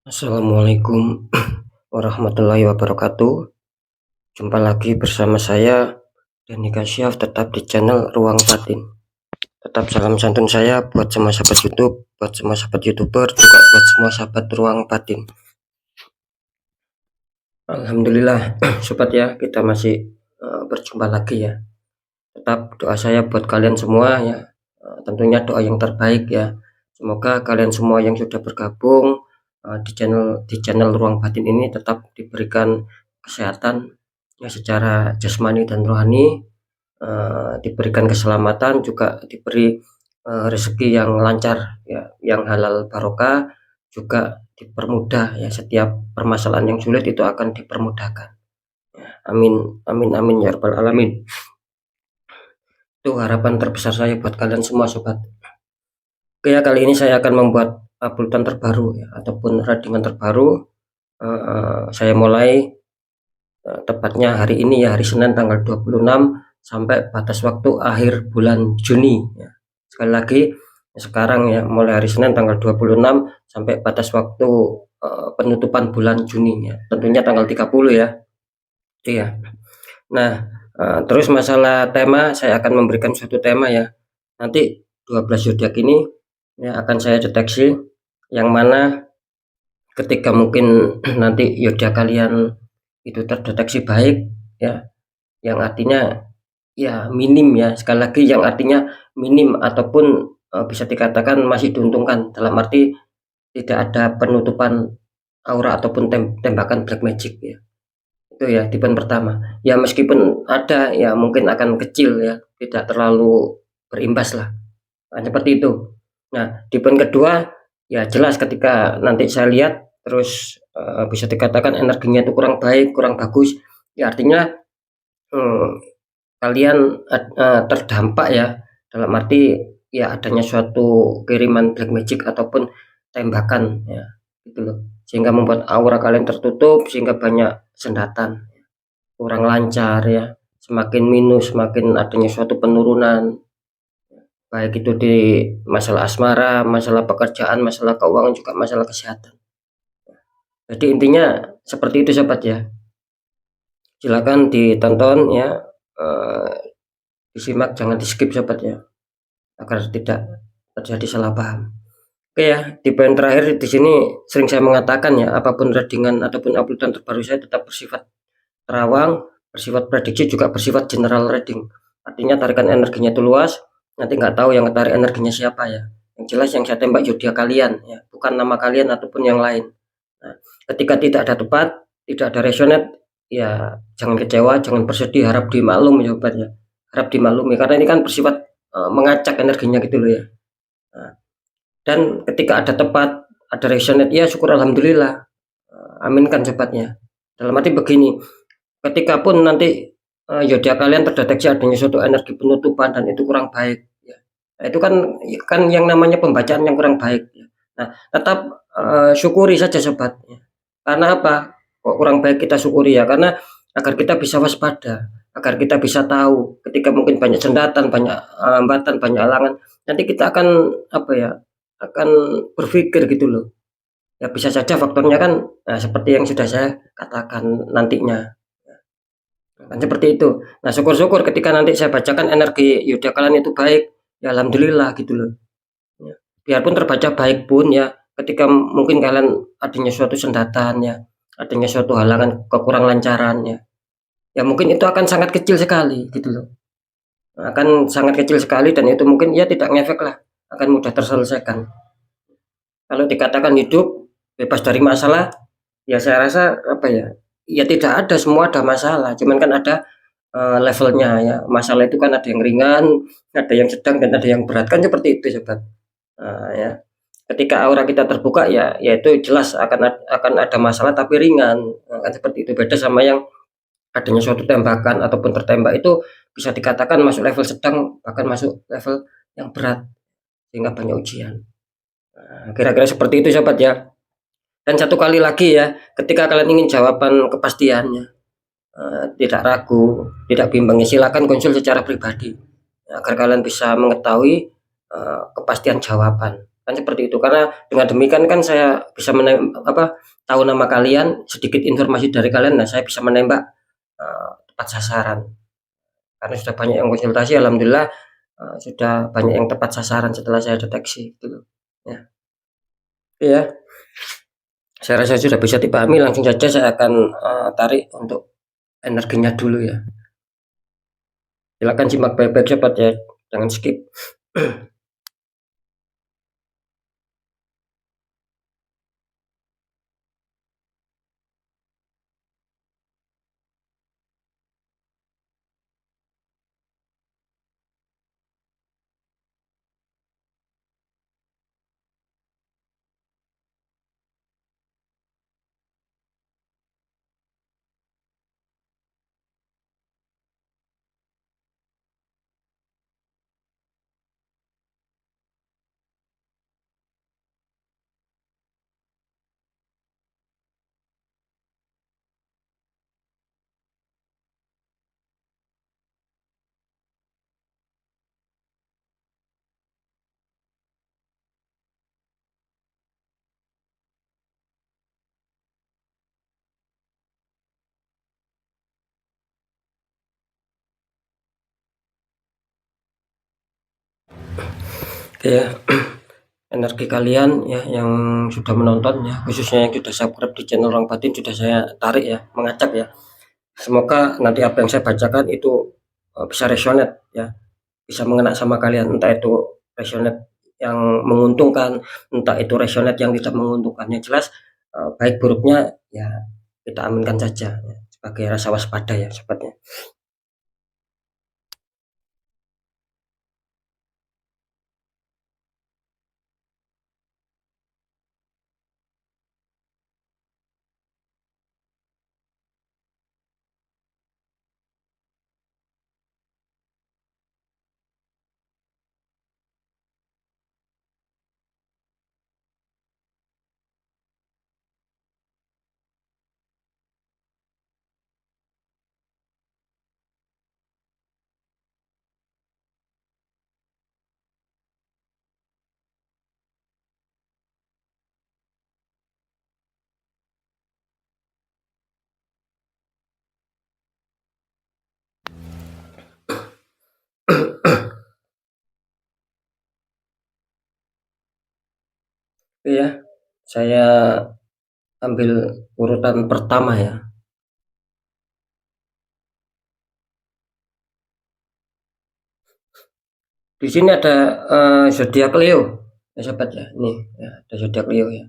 Assalamualaikum warahmatullahi wabarakatuh. Jumpa lagi bersama saya Dani Kasyaf, tetap di channel Ruang Batin. Tetap salam santun saya buat semua sahabat YouTube, buat semua sahabat YouTuber, juga buat semua sahabat Ruang Batin. Alhamdulillah sobat ya, kita masih berjumpa lagi ya. Tetap doa saya buat kalian semua ya, tentunya doa yang terbaik ya. Semoga kalian semua yang sudah bergabung di channel Ruang Batin ini tetap diberikan kesehatan ya, secara jasmani dan rohani, diberikan keselamatan, juga diberi rezeki yang lancar ya, yang halal barokah, juga dipermudah ya, setiap permasalahan yang sulit itu akan dipermudahkan ya. Amin amin amin ya rabbal alamin. Itu harapan terbesar saya buat kalian semua sobat. Oke ya, kali ini saya akan membuat uploadan terbaru ya, ataupun radingan terbaru. Saya mulai tepatnya hari ini ya, hari Senin tanggal 26 sampai batas waktu akhir bulan Juni ya. Sekali lagi sekarang ya, mulai hari Senin tanggal 26 sampai batas waktu penutupan bulan Juni ya, tentunya tanggal 30 ya. Iya. Nah, terus masalah tema, saya akan memberikan suatu tema ya. Nanti 12 zodiak ini ya akan saya deteksi yang mana ketika mungkin nanti zodiak kalian itu terdeteksi baik ya, yang artinya ya minim ya, sekali lagi yang artinya minim ataupun bisa dikatakan masih diuntungkan, dalam arti tidak ada penutupan aura ataupun tembakan black magic ya. Itu ya tipe pertama ya, meskipun ada ya mungkin akan kecil ya, tidak terlalu berimbas lah. Nah, seperti itu. Nah, tipe kedua ya jelas ketika nanti saya lihat terus bisa dikatakan energinya itu kurang baik, kurang bagus ya, artinya kalian terdampak ya, dalam arti ya adanya suatu kiriman black magic ataupun tembakan ya, gitu loh, sehingga membuat aura kalian tertutup, sehingga banyak sendatan, kurang lancar ya, semakin minus, semakin adanya suatu penurunan, baik itu di masalah asmara, masalah pekerjaan, masalah keuangan, juga masalah kesehatan. Jadi intinya seperti itu sobat ya. Silakan ditonton ya, disimak, jangan di skip sobat ya, agar tidak terjadi salah paham. Oke ya, di poin terakhir di sini sering saya mengatakan ya, apapun readingan ataupun uploadan terbaru saya tetap bersifat terawang, bersifat prediksi, juga bersifat general reading. Artinya tarikan energinya itu luas, nanti nggak tahu yang tarik energinya siapa ya. Yang jelas yang saya tembak zodiak kalian ya, bukan nama kalian ataupun yang lain. Nah, ketika tidak ada tepat, tidak ada resonate ya, jangan kecewa, jangan bersedih, harap dimaklum ya sobat ya. Harap dimaklumi karena ini kan bersifat mengacak energinya gitu loh ya. Nah, dan ketika ada tepat, ada resonate ya syukur alhamdulillah. Aminkan sobatnya. Dalam arti begini, ketika pun nanti zodiak kalian terdeteksi adanya suatu energi penutupan dan itu kurang baik ya. Nah, itu kan yang namanya pembacaan yang kurang baik ya. Nah, tetap syukuri saja sobat ya. Karena apa? Kok kurang baik kita syukuri ya, karena agar kita bisa waspada, agar kita bisa tahu ketika mungkin banyak sendatan, banyak hambatan, banyak halangan, nanti kita akan apa ya? Akan berpikir gitu loh. Ya bisa saja faktornya kan seperti yang sudah saya katakan nantinya. Kan seperti itu. Nah, syukur-syukur ketika nanti saya bacakan energi zodiak kalian itu baik, ya alhamdulillah gitu loh. Ya. Biarpun terbaca baik pun ya, ketika mungkin kalian adanya suatu sendatan ya, adanya suatu halangan, kekurang lancaran ya, ya mungkin itu akan sangat kecil sekali gitu loh. Akan sangat kecil sekali dan itu mungkin ya tidak ngefek lah, akan mudah terselesaikan. Kalau dikatakan hidup bebas dari masalah, ya saya rasa apa ya? Ya tidak ada, semua ada masalah, cuman kan ada levelnya ya. Masalah itu kan ada yang ringan, ada yang sedang, dan ada yang berat, kan seperti itu sobat. Ya. Ketika aura kita terbuka ya, itu jelas akan ada masalah tapi ringan, kan seperti itu. Beda sama yang adanya suatu tembakan ataupun tertembak, itu bisa dikatakan masuk level sedang, bahkan masuk level yang berat, sehingga banyak ujian. Kira-kira seperti itu sobat ya. Dan satu kali lagi ya, ketika kalian ingin jawaban kepastiannya, tidak ragu, tidak bimbang, silakan konsul secara pribadi agar kalian bisa mengetahui kepastian jawaban. kan seperti itu. Karena dengan demikian kan saya bisa tahu nama kalian, sedikit informasi dari kalian, nah saya bisa menembak tepat sasaran. Karena sudah banyak yang konsultasi, alhamdulillah sudah banyak yang tepat sasaran setelah saya deteksi gitu ya. Ya, saya rasa sudah bisa dipahami, langsung saja saya akan tarik untuk energinya dulu ya. Silakan simak baik-baik sobat ya, jangan skip. Oke ya, energi kalian ya yang sudah menonton ya, khususnya yang sudah subscribe di channel Ruang Batin, sudah saya tarik ya, mengacak ya. Semoga nanti apa yang saya bacakan itu bisa resonate ya, bisa mengena sama kalian, entah itu resonate yang menguntungkan, entah itu resonate yang tidak menguntungkan. Yang jelas baik buruknya ya kita aminkan saja ya, sebagai rasa waspada ya sobatnya. Ya, saya ambil urutan pertama ya. Di sini ada zodiak Leo ya sobat ya. Nih ya, ada zodiak Leo ya.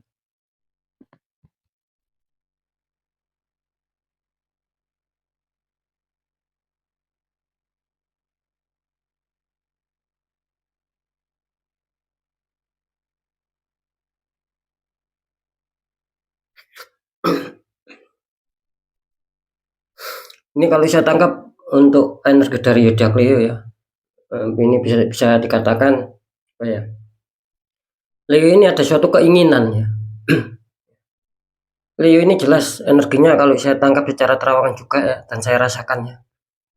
Ini kalau saya tangkap untuk energi dari zodiak Leo ya, ini bisa dikatakan apa ya? Leo ini ada suatu keinginan ya. Leo ini jelas energinya kalau saya tangkap secara terawangan juga ya, dan saya rasakan ya.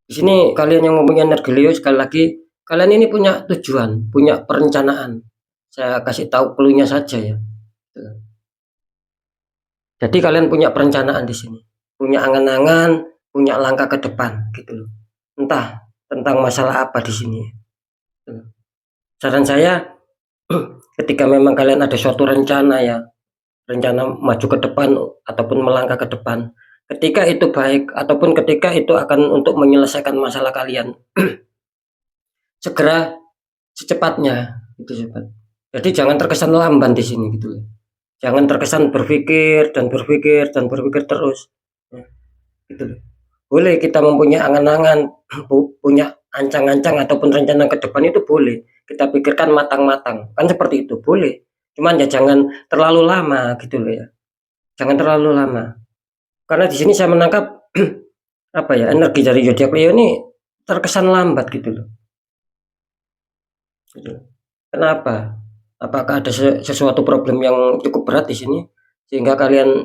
Di sini kalian yang mempunyai energi Leo, sekali lagi kalian ini punya tujuan, punya perencanaan. Saya kasih tahu clue-nya saja ya. Jadi kalian punya perencanaan di sini, punya angan-angan, punya langkah ke depan gitu loh. Entah tentang masalah apa di sini. Saran saya ketika memang kalian ada suatu rencana ya, rencana maju ke depan ataupun melangkah ke depan, ketika itu baik ataupun ketika itu akan untuk menyelesaikan masalah kalian, segera secepatnya gitu sobat. Jadi jangan terkesan lamban di sini gitu loh. Jangan terkesan berpikir dan berpikir dan berpikir terus. Ya, gitu loh. Boleh kita mempunyai angan-angan, punya ancang-ancang ataupun rencana ke depan itu boleh. Kita pikirkan matang-matang. Kan seperti itu, boleh. Cuman ya jangan terlalu lama gitu loh ya. Jangan terlalu lama. Karena di sini saya menangkap apa ya, energi dari zodiak Leo ini terkesan lambat gitu loh. Gitu. Kenapa? Apakah ada sesuatu problem yang cukup berat di sini sehingga kalian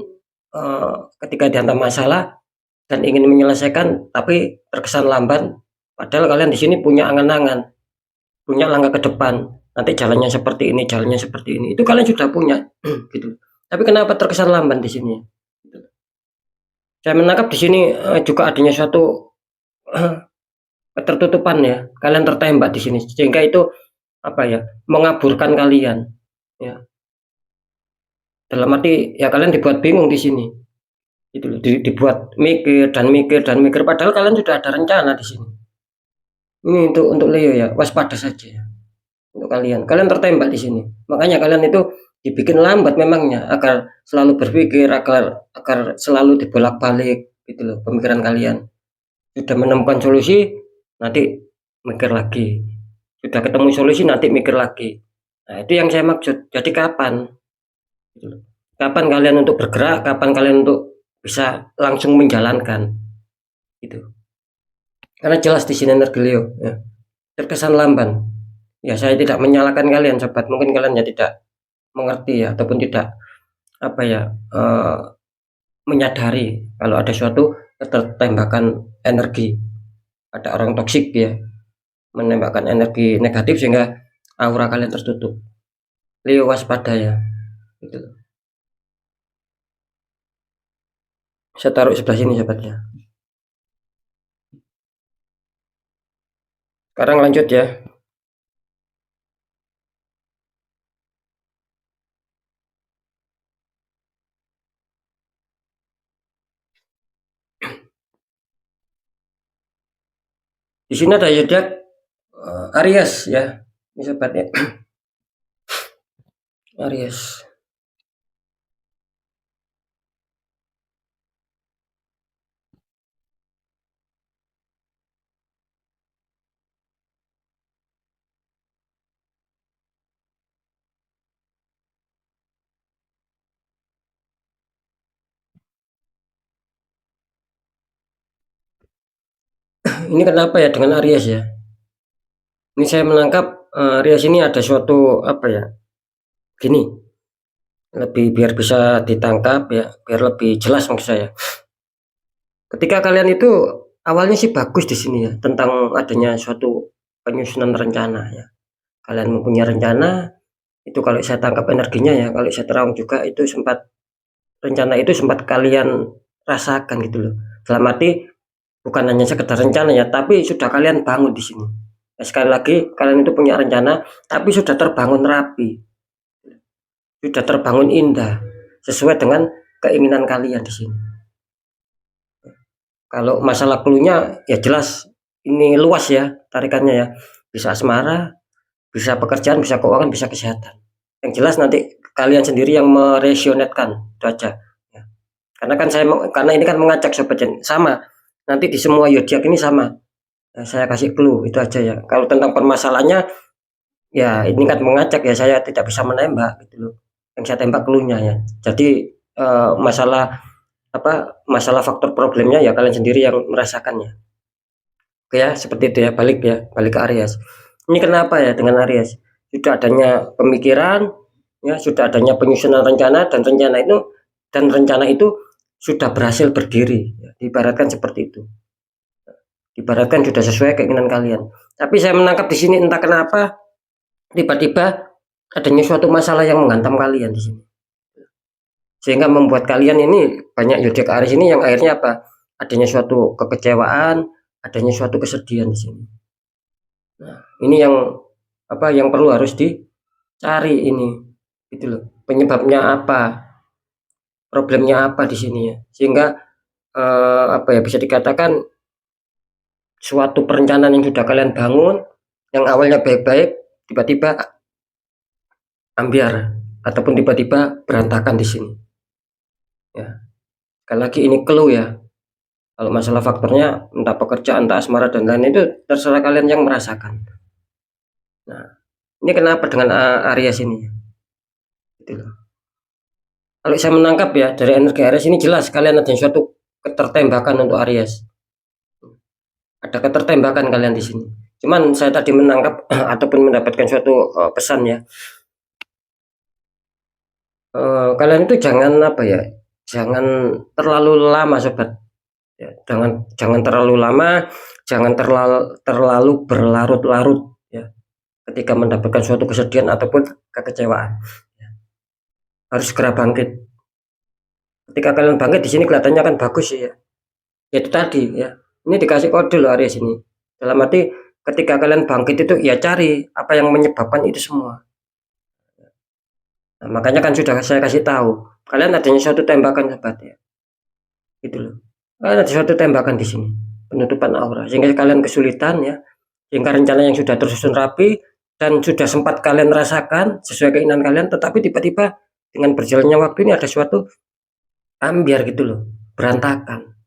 ketika dihantam masalah dan ingin menyelesaikan tapi terkesan lamban, padahal kalian di sini punya angan-angan, punya langkah ke depan. nanti jalannya seperti ini, jalannya seperti ini. Itu kalian sudah punya, gitu. Tapi kenapa terkesan lamban di sini? Gitu. Saya menangkap di sini juga adanya suatu ketertutupan ya. Kalian tertembak di sini, sehingga itu apa ya? Mengaburkan kalian. Ya. Dalam arti ya kalian dibuat bingung di sini. Gitu loh. Dibuat mikir dan mikir dan mikir. Padahal kalian sudah ada rencana di sini. Ini untuk Leo ya, waspada saja ya. Untuk kalian. Kalian tertembak di sini. Makanya kalian itu dibikin lambat memangnya agar selalu berpikir, agar selalu dibolak-balik gitu loh pemikiran kalian. Sudah menemukan solusi, nanti mikir lagi. Sudah ketemu solusi, nanti mikir lagi. Nah, itu yang saya maksud. Jadi kapan? Gitu loh. Kapan kalian untuk bergerak? Kapan kalian untuk bisa langsung menjalankan? Gitu. Karena jelas di sini energi Leo ya. Terkesan lamban. Ya saya tidak menyalahkan kalian sobat. Mungkin kalian ya tidak mengerti ya ataupun tidak apa ya menyadari kalau ada suatu ketertembakan energi. Ada orang toksik ya menembakkan energi negatif sehingga aura kalian tertutup. Leo waspada ya. Gitu. Saya taruh sebelah sini sobatnya. Sekarang lanjut ya. Di sini ada zodiak Aries ya. Ini sobatnya. Aries. Ini kenapa ya dengan Aries ya? Ini saya menangkap Aries ini ada suatu apa ya? Gini, lebih biar bisa ditangkap ya, biar lebih jelas maksud saya. Ketika kalian itu awalnya sih bagus di sini ya, tentang adanya suatu penyusunan rencana ya. Kalian mempunyai rencana, itu kalau saya tangkap energinya ya, kalau saya terang juga itu rencana itu sempat kalian rasakan gitu loh. Dalam arti bukan hanya sekedar rencana ya, tapi sudah kalian bangun di sini. Ya, sekali lagi kalian itu punya rencana, tapi sudah terbangun rapi, sudah terbangun indah, sesuai dengan keinginan kalian di sini. Kalau masalah clue-nya ya jelas ini luas ya tarikannya ya. Bisa asmara, bisa pekerjaan, bisa keuangan, bisa kesehatan. Yang jelas nanti kalian sendiri yang meresonetkan itu aja. Ya. Karena kan karena ini kan mengajak sobat Jen sama. Nanti di semua zodiak ini sama. Ya, saya kasih clue itu aja ya. Kalau tentang permasalahannya ya ini kan mengajak ya, saya tidak bisa menembak gitu loh. Yang saya tembak clue-nya ya. Jadi masalah faktor problemnya ya kalian sendiri yang merasakannya. Oke ya, seperti itu ya, balik ke Aries. Ini kenapa ya dengan Aries? Sudah adanya pemikiran, ya, sudah adanya penyusunan rencana dan rencana itu sudah berhasil berdiri. Ya, diibaratkan seperti itu. Diibaratkan sudah sesuai keinginan kalian. Tapi saya menangkap di sini entah kenapa tiba-tiba adanya suatu masalah yang menghantam kalian di sini. Sehingga membuat kalian ini banyak zodiak Aries ini yang akhirnya apa? Adanya suatu kekecewaan, adanya suatu kesedihan di sini. Nah, ini yang perlu harus dicari ini. Gitu loh. Penyebabnya apa? Problemnya apa di sini ya? Sehingga bisa dikatakan suatu perencanaan yang sudah kalian bangun yang awalnya baik-baik tiba-tiba ambiar ataupun tiba-tiba berantakan di sini. Ya. Sekali lagi ini clue ya. Kalau masalah faktornya entah pekerjaan, entah asmara dan lain itu terserah kalian yang merasakan. Nah, ini kenapa dengan Aries ini? Gitu loh. Kalau saya menangkap ya dari energi Aries ini jelas kalian ada suatu ketertembakan untuk Aries. Ada ketertembakan kalian di sini. Cuman saya tadi menangkap ataupun mendapatkan suatu pesan ya. Kalian itu jangan jangan terlalu lama sobat. Ya, jangan terlalu lama, jangan terlalu berlarut-larut ya. ketika mendapatkan suatu kesedihan ataupun kekecewaan. Harus segera bangkit. Ketika kalian bangkit di sini kelihatannya kan bagus ya. Ya itu tadi ya. Ini dikasih kode loh Aries ini. Dalam arti ketika kalian bangkit itu ya cari apa yang menyebabkan itu semua. Nah, makanya kan sudah saya kasih tahu. Kalian adanya suatu tembakan sobat ya. Gitu loh. Kalian ada suatu tembakan di sini. Penutupan aura. Sehingga kalian kesulitan ya. Sehingga rencana yang sudah tersusun rapi dan sudah sempat kalian rasakan sesuai keinginan kalian, tetapi tiba-tiba dengan berjalannya waktu ini ada suatu ambiar gitu loh, berantakan.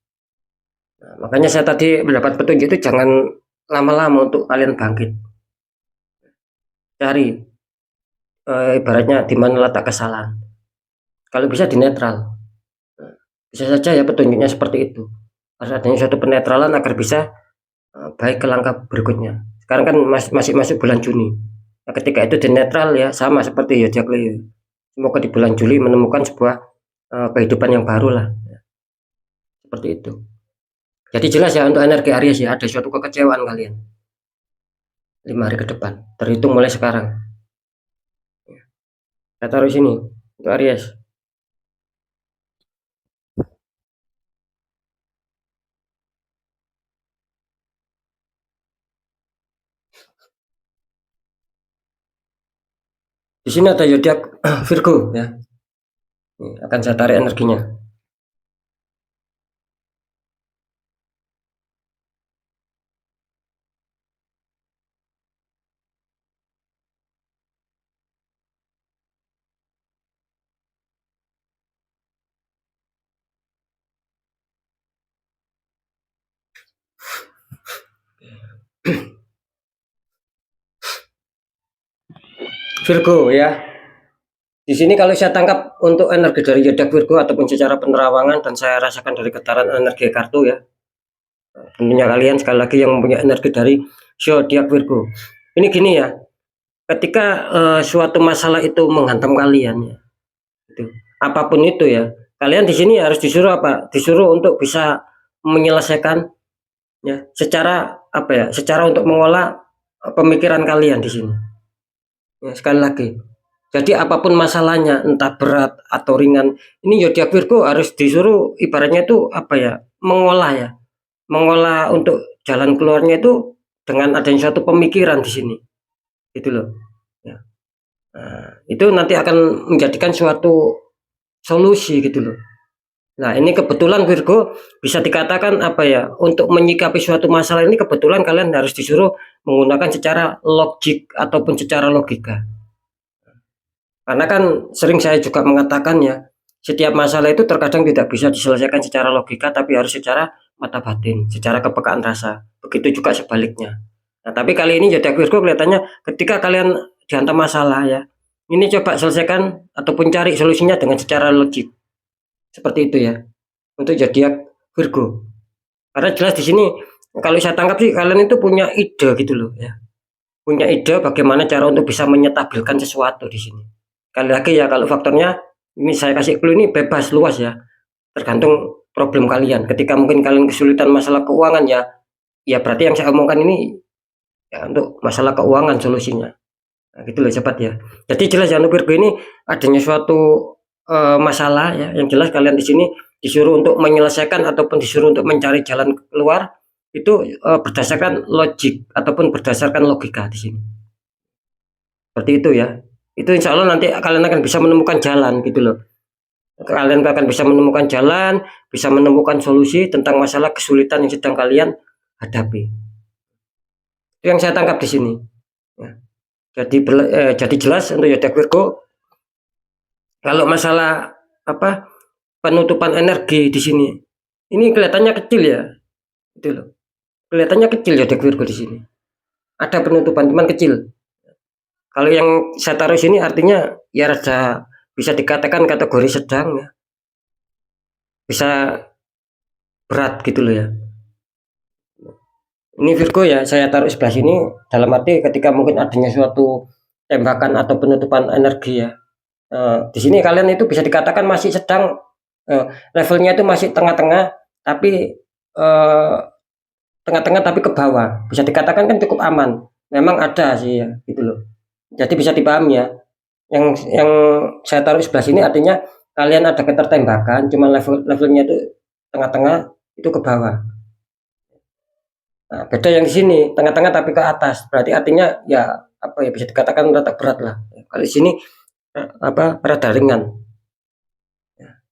Nah, makanya saya tadi mendapat petunjuk itu jangan lama-lama untuk kalian bangkit. Cari ibaratnya di mana letak kesalahan. Kalau bisa di netral. Bisa saja ya petunjuknya seperti itu. Harus adanya suatu penetralan agar bisa baik ke langkah berikutnya. Sekarang kan masih masuk bulan Juni. Nah, ketika itu di netral ya sama seperti zodiak Leo. Semoga di bulan Juli menemukan sebuah kehidupan yang baru lah. Seperti itu. Jadi jelas ya untuk energi Aries ya ada suatu kekecewaan kalian 5 hari ke depan. Terhitung mulai sekarang. Saya taruh sini untuk Aries. Di sini ada zodiak Virgo ya. Ini akan saya tarik energinya. Virgo ya. Di sini kalau saya tangkap untuk energi dari zodiak Virgo ataupun secara penerawangan dan saya rasakan dari getaran energi kartu ya. Tentunya kalian sekali lagi yang mempunyai energi dari zodiak Virgo. Ini gini ya. Ketika suatu masalah itu menghantam kalian ya. Itu, apapun itu ya. Kalian di sini harus disuruh apa? Disuruh untuk bisa menyelesaikan ya secara apa ya? Secara untuk mengolah pemikiran kalian di sini. Ya, sekali lagi. Jadi apapun masalahnya, entah berat atau ringan, ini zodiak Virgo harus disuruh ibaratnya itu apa ya, mengolah ya, mengolah untuk jalan keluarnya itu dengan adanya suatu pemikiran di sini, itu loh. Ya. Nah, itu nanti akan menjadikan suatu solusi gitu loh. Nah ini kebetulan Virgo bisa dikatakan apa ya, untuk menyikapi suatu masalah ini kebetulan kalian harus disuruh menggunakan secara logik ataupun secara logika. Karena kan sering saya juga mengatakan ya, setiap masalah itu terkadang tidak bisa diselesaikan secara logika, tapi harus secara mata batin, secara kepekaan rasa. Begitu juga sebaliknya. Nah, tapi kali ini zodiak Virgo kelihatannya ketika kalian dihantam masalah ya, ini coba selesaikan ataupun cari solusinya dengan secara logik. Seperti itu ya. Untuk zodiak Virgo. Karena jelas di sini kalau saya tangkap sih kalian itu punya ide gitu loh ya. Punya ide bagaimana cara untuk bisa menyetabilkan sesuatu di sini. Sekali lagi ya kalau faktornya ini saya kasih clue ini bebas luas ya. Tergantung problem kalian. Ketika mungkin kalian kesulitan masalah keuangan ya, ya berarti yang saya omongkan ini ya untuk masalah keuangan solusinya. Nah, gitu loh cepat ya. Jadi jelas ya untuk Virgo ini adanya suatu masalah ya. Yang jelas kalian di sini disuruh untuk menyelesaikan ataupun disuruh untuk mencari jalan keluar itu berdasarkan logik ataupun berdasarkan logika di sini. Seperti itu ya. Itu insya Allah nanti kalian akan bisa menemukan jalan gitu loh. Kalian akan bisa menemukan jalan, bisa menemukan solusi tentang masalah kesulitan yang sedang kalian hadapi. Itu yang saya tangkap di sini. Ya. Jadi jelas untuk zodiak Virgo, kalau masalah apa penutupan energi di sini, ini kelihatannya kecil ya, itu loh. Kelihatannya kecil zodiak Virgo di sini. Ada penutupan teman kecil. Kalau yang saya taruh sini artinya ya rada bisa dikatakan kategori sedang ya. Bisa berat gitu loh ya. Ini Virgo ya saya taruh sebelah sini dalam arti ketika mungkin adanya suatu tembakan atau penutupan energi ya. Di sini kalian itu bisa dikatakan masih sedang levelnya itu masih tengah-tengah tapi tengah-tengah tapi ke bawah. Bisa dikatakan kan cukup aman. memang ada sih ya, gitu loh. Jadi bisa dipahami ya. Yang saya taruh sebelah sini artinya kalian ada ketertembakan, cuma levelnya itu tengah-tengah itu ke bawah. Nah, beda yang di sini tengah-tengah tapi ke atas. Berarti artinya ya apa ya bisa dikatakan rada berat lah. Kalau di sini apa rada ringan.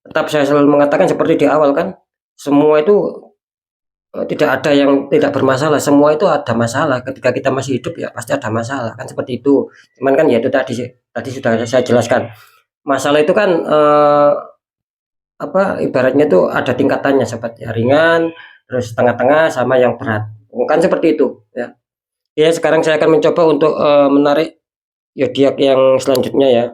Tetap saya selalu mengatakan seperti di awal kan, semua itu tidak ada yang tidak bermasalah, semua itu ada masalah. Ketika kita masih hidup ya pasti ada masalah kan seperti itu. Cuman kan ya itu tadi sudah saya jelaskan. Masalah itu kan apa ibaratnya tuh ada tingkatannya seperti ringan, terus tengah-tengah sama yang berat. Kan seperti itu ya. Ya sekarang saya akan mencoba untuk menarik zodiak yang selanjutnya ya.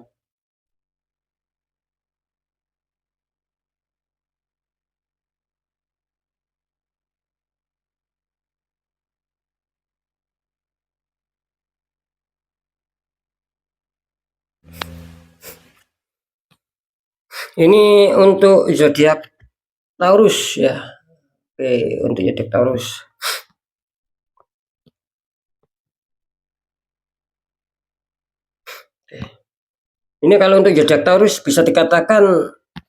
Ini untuk zodiak Taurus ya. Oke, untuk zodiak Taurus. Ini kalau untuk zodiak Taurus bisa dikatakan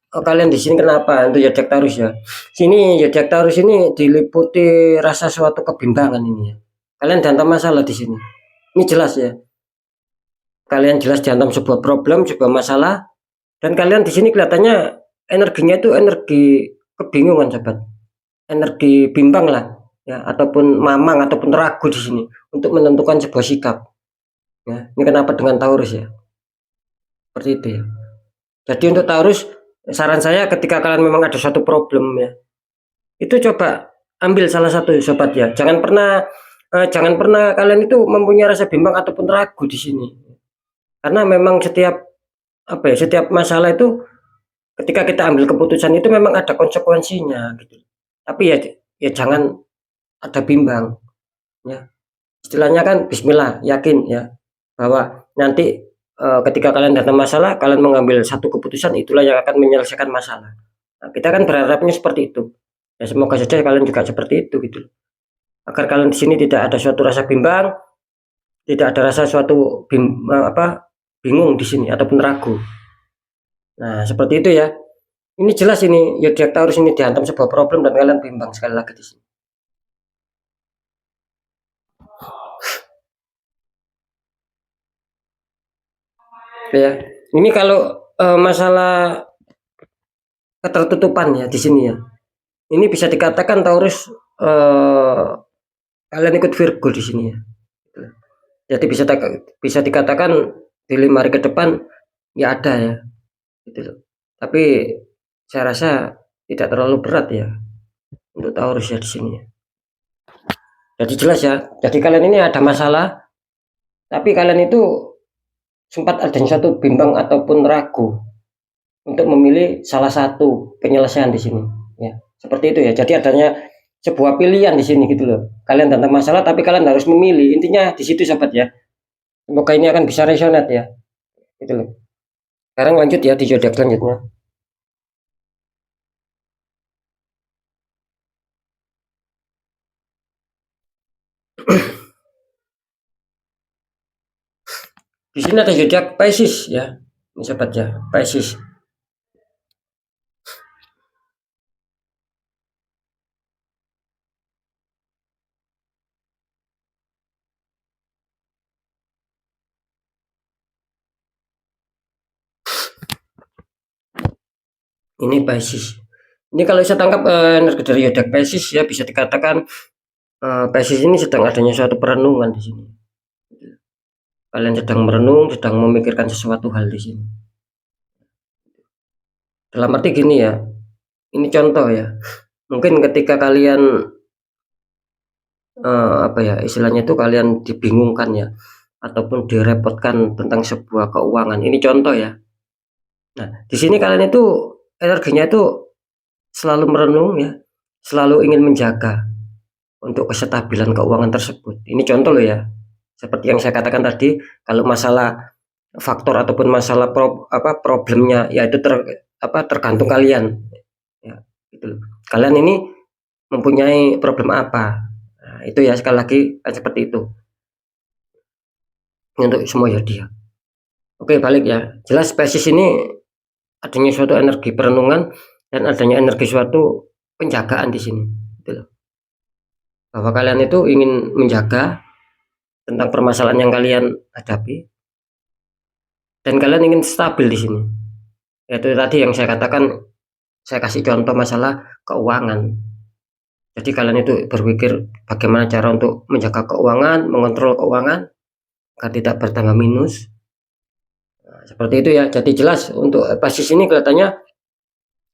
kalian di sini kenapa untuk zodiak Taurus ya? Sini zodiak Taurus ini diliputi rasa suatu kebimbangan ini ya. Kalian dihantam masalah di sini. Ini jelas ya. Kalian jelas dihantam sebuah problem, sebuah masalah, dan kalian di sini kelihatannya energinya itu energi kebingungan, sobat. Energi bimbang lah, ya, ataupun mamang ataupun ragu di sini untuk menentukan sebuah sikap. Ya, ini kenapa dengan Taurus ya? Seperti itu ya. Jadi untuk Taurus, saran saya ketika kalian memang ada suatu problem ya, itu coba ambil salah satu sobat ya. Jangan pernah kalian itu mempunyai rasa bimbang ataupun ragu di sini. Karena memang setiap masalah itu ketika kita ambil keputusan itu memang ada konsekuensinya gitu. Tapi ya jangan ada bimbang ya. Istilahnya kan bismillah, yakin ya bahwa nanti ketika kalian datang masalah, kalian mengambil satu keputusan itulah yang akan menyelesaikan masalah. Nah, kita kan berharapnya seperti itu. Ya semoga saja kalian juga seperti itu gitu. Agar kalian di sini tidak ada suatu rasa bimbang, tidak ada rasa suatu bingung di sini ataupun ragu. Nah, seperti itu ya. Ini jelas ini zodiak Taurus ini dihantam sebuah problem dan kalian bimbang sekali lagi di sini. Ya, ini kalau masalah ketertutupan ya di sini ya. Ini bisa dikatakan Taurus kalian ikut Virgo di sini ya. Jadi bisa dikatakan di 5 hari ke depan ya ada ya. Gitu loh. Tapi saya rasa tidak terlalu berat ya untuk Taurus ya di sini ya. Jadi jelas ya. Jadi kalian ini ada masalah, tapi kalian itu sempat ada satu bimbang ataupun ragu untuk memilih salah satu penyelesaian di sini ya. Seperti itu ya. Jadi adanya sebuah pilihan di sini gitu loh. Kalian tentang masalah tapi kalian harus memilih. Intinya di situ sobat ya. Semoga ini akan bisa resonate ya. Gitu loh. Sekarang lanjut ya di zodiak selanjutnya. Di sini ada zodiak Pisces ya. Ini sobat ya, Pisces. Ini Pisces. Ini kalau saya tangkap energi dari zodiak Pisces ya bisa dikatakan Pisces ini sedang adanya suatu perenungan di sini. Kalian sedang merenung, sedang memikirkan sesuatu hal di sini. Dalam arti gini ya, ini contoh ya. Mungkin ketika kalian apa ya istilahnya itu kalian dibingungkan ya, ataupun direpotkan tentang sebuah keuangan. Ini contoh ya. Nah, di sini kalian itu energinya itu selalu merenung ya, selalu ingin menjaga untuk kestabilan keuangan tersebut. Ini contoh loh ya. Seperti yang saya katakan tadi, kalau masalah faktor ataupun masalah problemnya ya itu tergantung kalian. Ya, gitu. Kalian ini mempunyai problem apa? Nah, itu ya sekali lagi kan seperti itu. untuk semua zodiak. Oke, balik ya. Jelas Pisces ini adanya suatu energi perenungan dan adanya energi suatu penjagaan di sini. Gitu loh. Bahwa kalian itu ingin menjaga tentang permasalahan yang kalian hadapi dan kalian ingin stabil di sini. Yaitu tadi yang saya katakan, saya kasih contoh masalah keuangan. Jadi kalian itu berpikir bagaimana cara untuk menjaga keuangan, mengontrol keuangan agar tidak bertambah minus. Nah, seperti itu ya. Jadi jelas untuk Pisces ini kelihatannya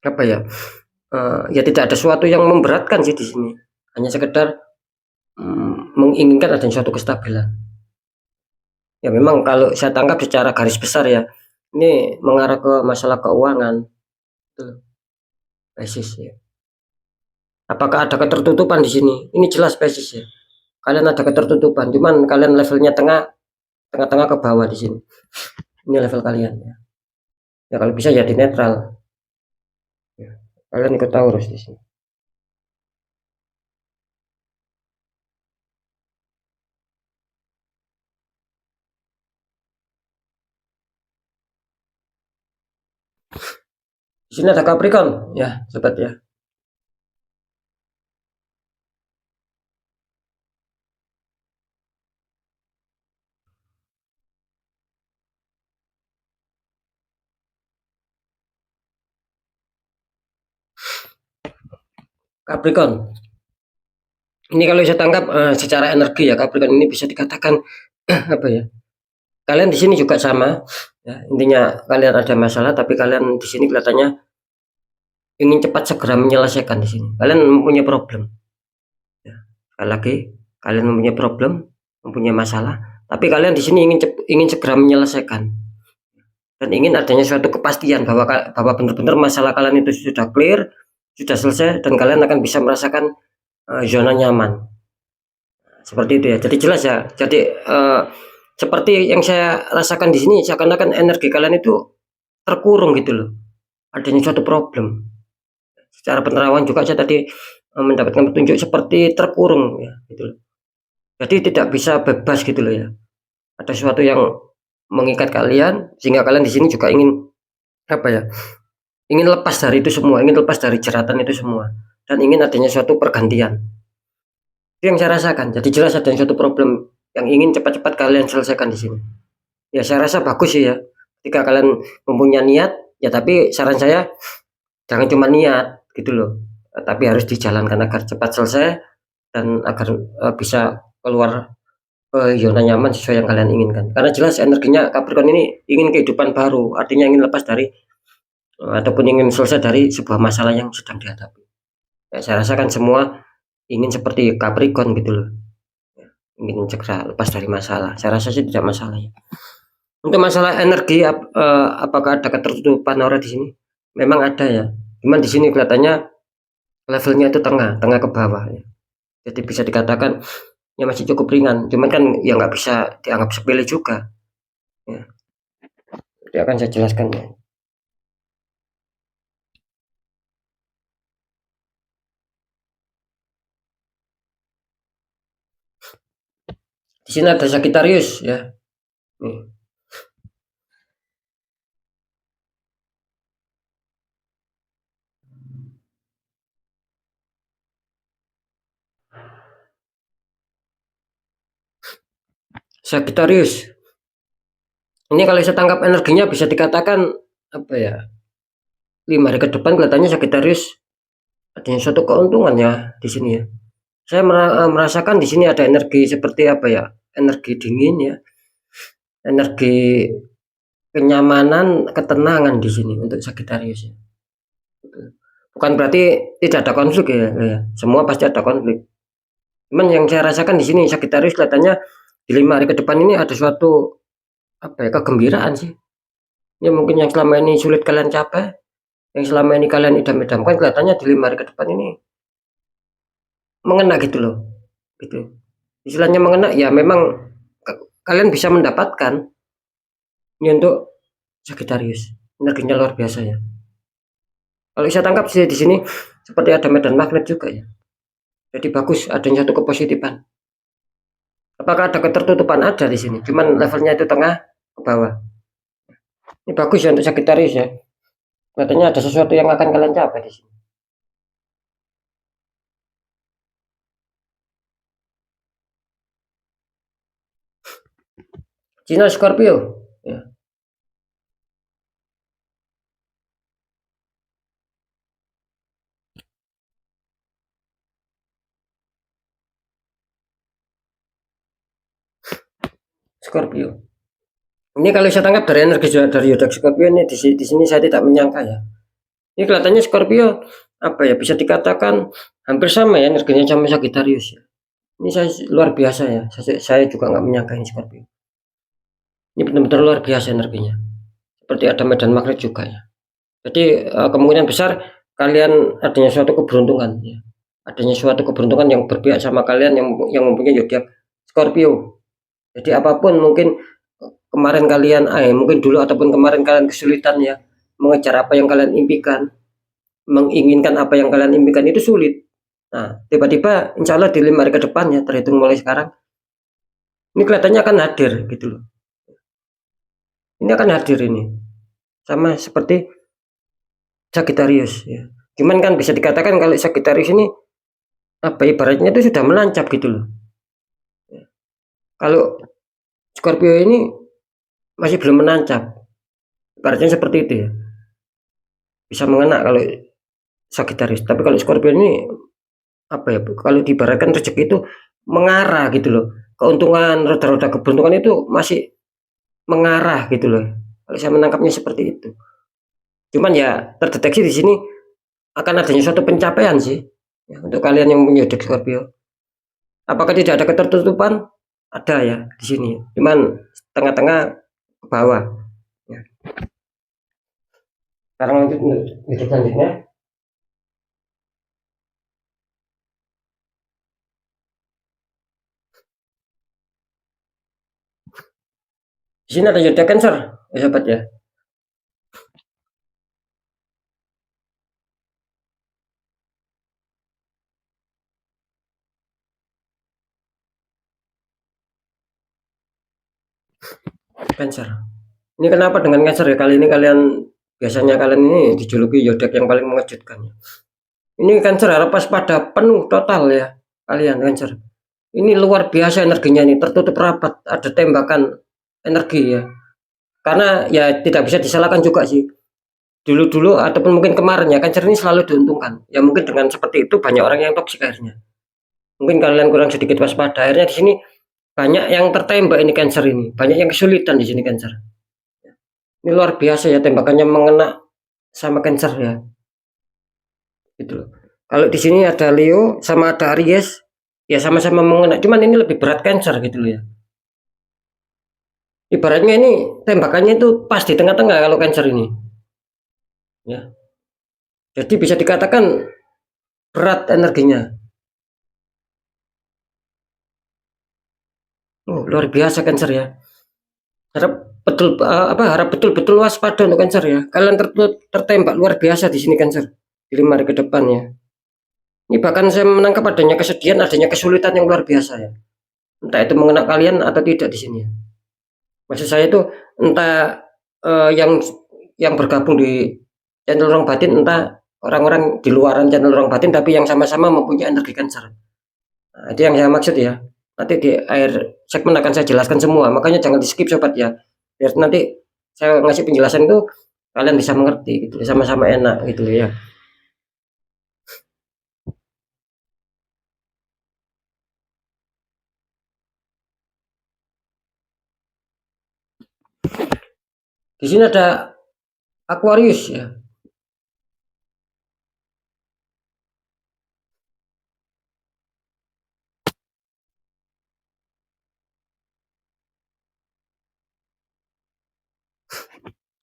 apa ya? Ya tidak ada sesuatu yang memberatkan sih di sini. Hanya sekedar menginginkan adanya suatu kestabilan. Ya memang kalau saya tangkap secara garis besar ya, ini mengarah ke masalah keuangan. Itu Pisces ya. Apakah ada ketertutupan di sini? Ini jelas Pisces ya. Kalian ada ketertutupan, cuman kalian levelnya tengah-tengah ke bawah di sini. Ini level kalian ya. Ya kalau bisa jadi netral. Ya. Kalian ikut Taurus di sini. Di sini ada Capricorn ya, sobat ya. Capricorn. Ini kalau saya tangkap secara energi ya, Capricorn ini bisa dikatakan apa ya? Kalian di sini juga sama ya. Intinya kalian ada masalah tapi kalian di sini kelihatannya ingin cepat segera menyelesaikan di sini. Kalian mempunyai problem. Ya. Sekali lagi, kalian mempunyai problem, mempunyai masalah, tapi kalian di sini ingin segera menyelesaikan dan ingin adanya suatu kepastian bahwa benar-benar masalah kalian itu sudah clear, sudah selesai dan kalian akan bisa merasakan zona nyaman. Seperti itu ya. Jadi jelas ya. Jadi seperti yang saya rasakan di sini seakan-akan energi kalian itu terkurung gitu loh. Adanya suatu problem. Secara penerawan juga saya tadi mendapatkan petunjuk seperti terkurung ya gitu loh. Jadi tidak bisa bebas gitu loh ya. Ada sesuatu yang mengikat kalian sehingga kalian di sini juga ingin apa ya? Ingin lepas dari itu semua, ingin lepas dari jeratan itu semua dan ingin adanya suatu pergantian. Itu yang saya rasakan. Jadi jelas ada suatu problem yang ingin cepat-cepat kalian selesaikan di sini. Ya saya rasa bagus sih ya. Ketika kalian mempunyai niat, ya tapi saran saya jangan cuma niat gitu loh. Tapi harus dijalankan agar cepat selesai dan agar bisa keluar zona nyaman sesuai yang kalian inginkan. Karena jelas energinya Capricorn ini ingin kehidupan baru, artinya ingin lepas dari ataupun ingin selesai dari sebuah masalah yang sedang dihadapi. Ya, saya rasakan semua ingin seperti Capricorn gitu loh. Ya, ingin segera lepas dari masalah. Saya rasa sih tidak masalah ya. Untuk masalah energi, apakah ada ketertutupan aura di sini? Memang ada ya. Cuman di sini kelihatannya levelnya itu tengah ke bawah ya. Jadi bisa dikatakan ya masih cukup ringan. Cuman kan ya nggak bisa dianggap sepele juga. Ya. Jadi akan saya jelaskan ya. Di sini ada Sagittarius ya. Nih. Sagittarius. Ini kalau saya tangkap energinya bisa dikatakan apa ya? 5 hari ke depan kelihatannya Sagittarius adanya suatu keuntungan ya di sini ya. Saya merasakan di sini ada energi seperti apa ya? Energi dingin ya. Energi kenyamanan, ketenangan di sini untuk Sagittarius ya. Bukan berarti tidak ada konflik ya. Semua pasti ada konflik. Cuman yang saya rasakan di sini Sagittarius kelihatannya di 5 hari ke depan ini ada suatu apa ya, kegembiraan sih. Ya mungkin yang selama ini sulit kalian capai, yang selama ini kalian idam-idamkan kelihatannya di 5 hari ke depan ini mengena gitu loh. Gitu. Istilahnya mengena ya memang kalian bisa mendapatkan ini untuk Sagittarius. Energinya luar biasa ya. Kalau saya tangkap sih di sini seperti ada medan magnet juga ya. Jadi bagus adanya satu kepositifan. Apakah ada ketertutupan? Ada di sini, cuman levelnya itu tengah ke bawah. Ini bagus ya untuk Sagittarius ya. Katanya ada sesuatu yang akan kalian capai di sini. Cina Scorpio. Ya. Scorpio. Ini kalau saya tangkap dari energi dari zodiak Scorpio ini di sini saya tidak menyangka ya. Ini kelihatannya Scorpio apa ya, bisa dikatakan hampir sama ya energinya sama Sagittarius ya. Ini saya luar biasa ya. Saya juga nggak menyangka ini Scorpio. Ini benar-benar luar biasa energinya. Seperti ada medan magnet juga ya. Jadi kemungkinan besar kalian adanya suatu keberuntungan ya. Adanya suatu keberuntungan yang berpihak sama kalian yang mempunyai zodiak Scorpio. Jadi apapun mungkin kemarin kalian mungkin dulu ataupun kemarin kalian kesulitan ya mengejar apa yang kalian impikan, menginginkan apa yang kalian impikan itu sulit. Nah, tiba-tiba insya Allah di 5 hari ke depan ya, terhitung mulai sekarang, ini kelihatannya akan hadir gitu loh. Ini akan hadir ini. Sama seperti Sagittarius ya. Cuman kan bisa dikatakan kalau Sagittarius ini apa ibaratnya itu sudah menancap gitu loh. Kalau Scorpio ini masih belum menancap. Ibaratnya seperti itu ya. Bisa mengena kalau Sagittarius. Tapi kalau Scorpio ini apa ya? Kalau diibaratkan rezeki itu mengarah gitu loh. Keuntungan roda-roda keberuntungan itu masih mengarah gitu loh. Kalau saya menangkapnya seperti itu. Cuman ya terdeteksi di sini akan adanya suatu pencapaian sih ya, untuk kalian yang punya zodiak Scorpio. Apakah tidak ada ketertutupan? Ada ya di sini. Cuman tengah-tengah ke bawah. Ya. Sekarang lanjut selanjutnya. Di sini ada zodiak Cancer, ya sobat ya. Cancer. Ini kenapa dengan Cancer ya? Kali ini biasanya kalian ini dijuluki zodiak yang paling mengejutkan. Ini Cancer harap pada penuh total ya kalian Cancer. Ini luar biasa energinya nih, tertutup rapat, ada tembakan energi ya. Karena ya tidak bisa disalahkan juga sih. Dulu-dulu ataupun mungkin kemarin ya Cancer ini selalu diuntungkan. Ya mungkin dengan seperti itu banyak orang yang toksik akhirnya. Mungkin kalian kurang sedikit waspada. Akhirnya di sini banyak yang tertembak ini Cancer ini, banyak yang kesulitan di sini Cancer. Ini luar biasa ya tembakannya mengena sama Cancer ya. Gitu loh. Kalau di sini ada Leo sama ada Aries, ya sama-sama mengena. Cuman ini lebih berat Cancer gitu loh ya. Ibaratnya ini tembakannya itu pas di tengah-tengah kalau Cancer ini. Ya. Jadi bisa dikatakan berat energinya. Oh, luar biasa Cancer ya. Harap betul-betul waspada untuk Cancer ya. Kalian tertembak luar biasa di sini Cancer. Di 5 hari ke depan ya. Ini bahkan saya menangkap adanya kesedihan, adanya kesulitan yang luar biasa ya. Entah itu mengenai kalian atau tidak di sini ya. Maksud saya itu entah yang bergabung di channel Ruang Batin, entah orang-orang di luaran channel Ruang Batin tapi yang sama-sama mempunyai energi Cancer. Nah, itu yang saya maksud ya. Nanti di akhir segmen akan saya jelaskan semua, makanya jangan di skip sobat ya. Biar nanti saya ngasih penjelasan itu kalian bisa mengerti gitu, sama-sama enak gitu ya. Di sini ada Aquarius ya.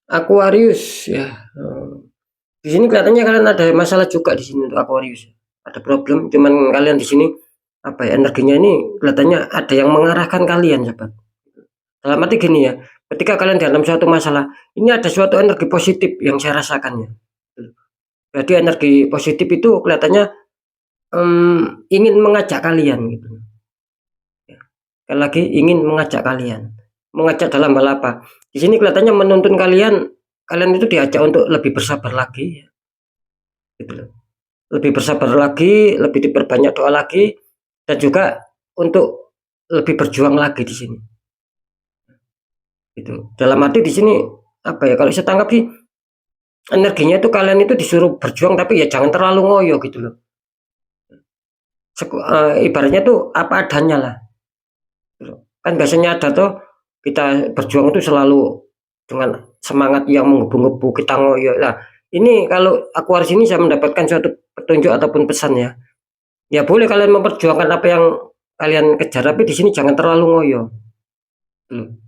Aquarius ya. Di sini kelihatannya kalian ada masalah juga di sini untuk Aquarius. Ada problem, cuman kalian di sini apa ya energinya ini kelihatannya ada yang mengarahkan kalian, sobat. Dalam arti gini ya, ketika kalian dalam suatu masalah, ini ada suatu energi positif yang saya rasakan ya. Jadi energi positif itu kelihatannya ingin mengajak kalian gitu. sekali lagi ingin mengajak kalian. Mengajak dalam hal apa? Di sini kelihatannya menuntun kalian itu diajak untuk lebih bersabar lagi, gitu loh. Lebih bersabar lagi, lebih diperbanyak doa lagi, dan juga untuk lebih berjuang lagi di sini. Gitu. Dalam arti di sini apa ya? Kalau saya tangkap sih energinya itu kalian itu disuruh berjuang tapi ya jangan terlalu ngoyo gitu loh. Ibaratnya tuh apa adanya lah. Kan biasanya ada tuh kita berjuang itu selalu dengan semangat yang menggebu-gebu, kita ngoyo. Nah, ini kalau Aquarius ini saya mendapatkan suatu petunjuk ataupun pesan ya. Ya boleh kalian memperjuangkan apa yang kalian kejar, tapi di sini jangan terlalu ngoyo.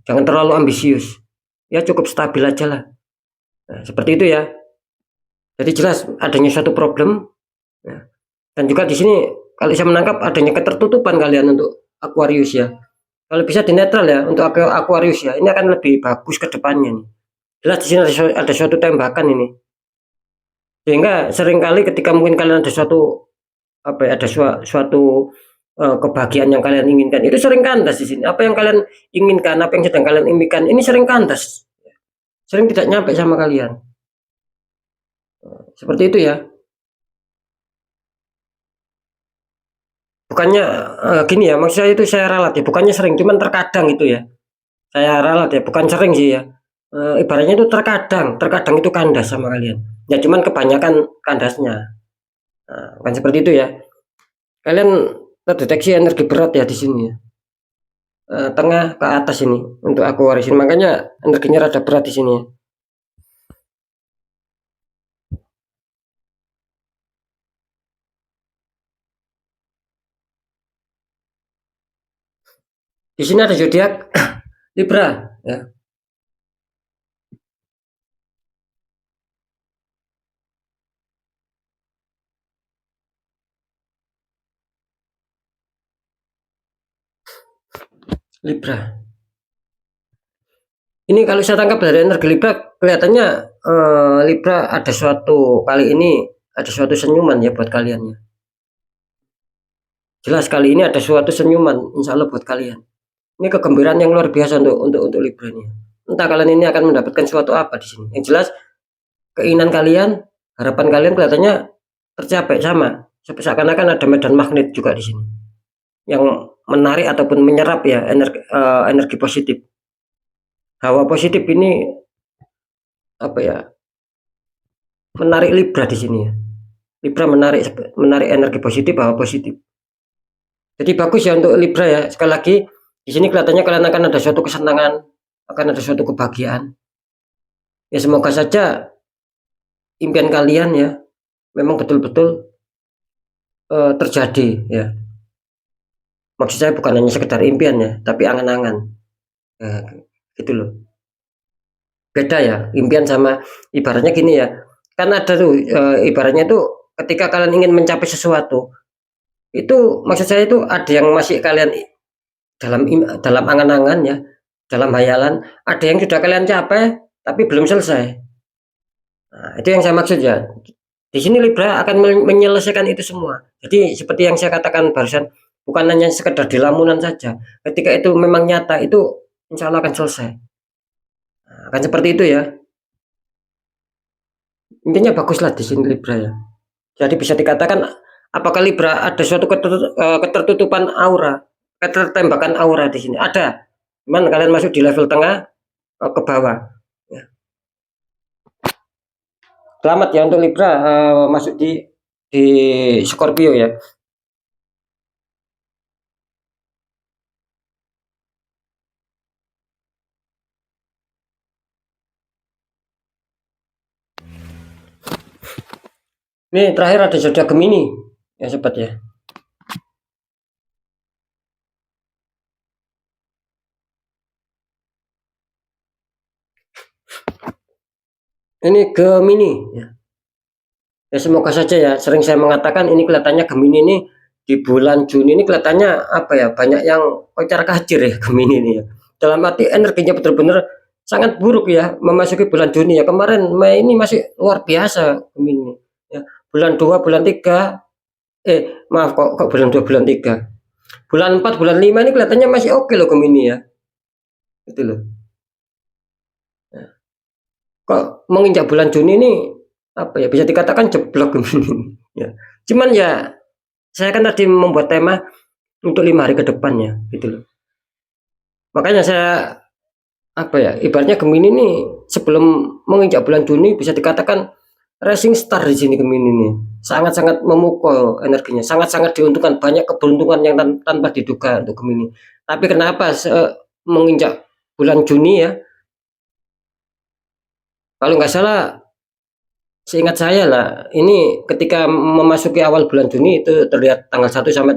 Jangan terlalu ambisius. Ya cukup stabil aja lah. Nah, seperti itu ya. Jadi jelas adanya suatu problem. Ya. Dan juga di sini kalau saya menangkap adanya ketertutupan kalian untuk Aquarius ya. Kalau bisa di netral ya untuk Aquarius ya. Ini akan lebih bagus ke depannya nih. Jelas di sini ada suatu tembakan ini. Sehingga seringkali ketika mungkin kalian ada suatu apa ya, ada suatu kebahagiaan yang kalian inginkan, itu sering kandas di sini. Apa yang kalian inginkan, apa yang sedang kalian impikan, ini sering kandas. Sering tidak nyampe sama kalian. Seperti itu ya. Bukannya gini ya, maksud saya itu saya ralat ya, bukannya sering, cuman terkadang itu ya. Saya ralat ya, bukan sering sih ya. Ibaratnya itu terkadang itu kandas sama kalian. Ya cuman kebanyakan kandasnya. Nah, bukan seperti itu ya. Kalian terdeteksi energi berat ya di sini ya. Tengah ke atas ini untuk aku warisin, makanya energinya rada berat di sini ya. Di sini ada zodiak Libra ya. Libra. Ini kalau saya tangkap dari energi Libra kelihatannya Libra ada suatu kali ini ada suatu senyuman ya buat kalian ya. Jelas kali ini ada suatu senyuman insya Allah buat kalian. Ini kegembiraan yang luar biasa untuk Libra ini. Entah kalian ini akan mendapatkan suatu apa di sini. Yang jelas keinginan kalian, harapan kalian kelihatannya tercapai sama. Seakan-akan ada medan magnet juga di sini yang menarik ataupun menyerap ya energi positif. Hawa positif ini apa ya? Menarik Libra di sini ya. Libra menarik energi positif, hawa positif. Jadi bagus ya untuk Libra ya. Sekali lagi di sini kelihatannya kalian akan ada suatu kesenangan, akan ada suatu kebahagiaan. Ya semoga saja impian kalian ya memang betul-betul terjadi ya. Maksud saya bukan hanya sekedar impian ya, tapi angan-angan. Gitu loh. Beda ya, impian sama ibaratnya gini ya. Kan ada tuh ibaratnya tuh ketika kalian ingin mencapai sesuatu, itu maksud saya itu ada yang masih kalian dalam angan-angan ya, dalam hayalan, ada yang sudah kalian capai tapi belum selesai. Nah, itu yang saya maksud ya. Di sini Libra akan menyelesaikan itu semua. Jadi seperti yang saya katakan barusan, bukan hanya sekedar di lamunan saja. Ketika itu memang nyata, itu insya Allah akan selesai. Nah, akan seperti itu ya. Intinya baguslah di sini Libra ya. Jadi bisa dikatakan apakah Libra ada suatu ketertutupan aura, ketertembakan aura di sini? Ada. Cuman kalian masuk di level tengah ke bawah. Ya. Selamat ya untuk Libra masuk di Scorpio ya. Ini terakhir ada zodiak Gemini ya sobat ya. Ini Gemini ya. Ya semoga saja ya. Sering saya mengatakan ini kelihatannya Gemini ini di bulan Juni ini kelihatannya apa ya, banyak yang kocar kacir ya Gemini ini ya. Dalam arti energinya benar-benar sangat buruk ya memasuki bulan Juni ya. Kemarin Mei ini masih luar biasa Gemini ya. Bulan 2 bulan 3 maaf kok bulan 2 bulan 3 Bulan 4, bulan 5 ini kelihatannya masih oke loh Gemini ya. Gitu loh. Nah, kok menginjak bulan Juni ini apa ya, bisa dikatakan jeblok Gemini ya. Cuman ya saya kan tadi membuat tema untuk 5 hari ke depan ya, gitu loh. Makanya saya apa ya, ibaratnya Gemini ini sebelum menginjak bulan Juni bisa dikatakan racing star di sini Gemini ini. Sangat-sangat memukul energinya, sangat-sangat diuntungkan, banyak keberuntungan yang tanpa diduga untuk Gemini. Tapi kenapa menginjak bulan Juni ya, kalau nggak salah seingat saya lah, ini ketika memasuki awal bulan Juni itu terlihat tanggal 1 sampai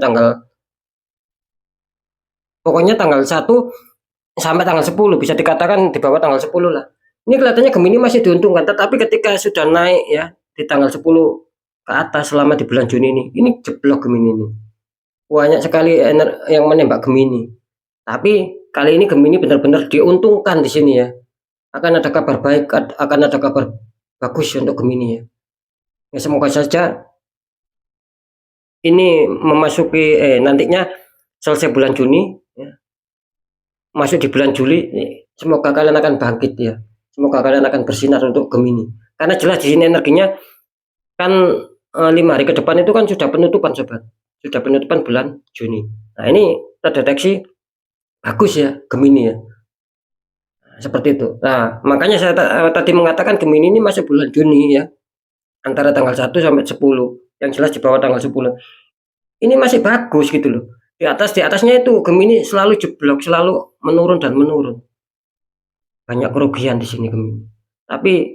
pokoknya tanggal 1 sampai tanggal 10, bisa dikatakan di bawah tanggal 10 lah. Ini kelihatannya Gemini masih diuntungkan, tetapi ketika sudah naik ya di tanggal 10 ke atas selama di bulan Juni ini jeblok Gemini ini. Banyak sekali yang menembak Gemini. Tapi kali ini Gemini benar-benar diuntungkan di sini ya. Akan ada kabar baik, akan ada kabar bagus untuk Gemini ya. Ya semoga saja ini memasuki nantinya selesai bulan Juni ya, masuk di bulan Juli, semoga kalian akan bangkit ya. Semoga kalian akan bersinar untuk Gemini. Karena jelas di sini energinya kan 5 hari ke depan itu kan sudah penutupan sobat. Sudah penutupan bulan Juni. Nah, ini terdeteksi bagus ya Gemini ya. Nah, seperti itu. Nah, makanya saya tadi mengatakan Gemini ini masuk bulan Juni ya. Antara tanggal 1 sampai 10. Yang jelas di bawah tanggal 10. Ini masih bagus gitu loh. Di atasnya itu Gemini selalu jeblok, selalu menurun dan menurun. Banyak kerugian di sini Gemini. Tapi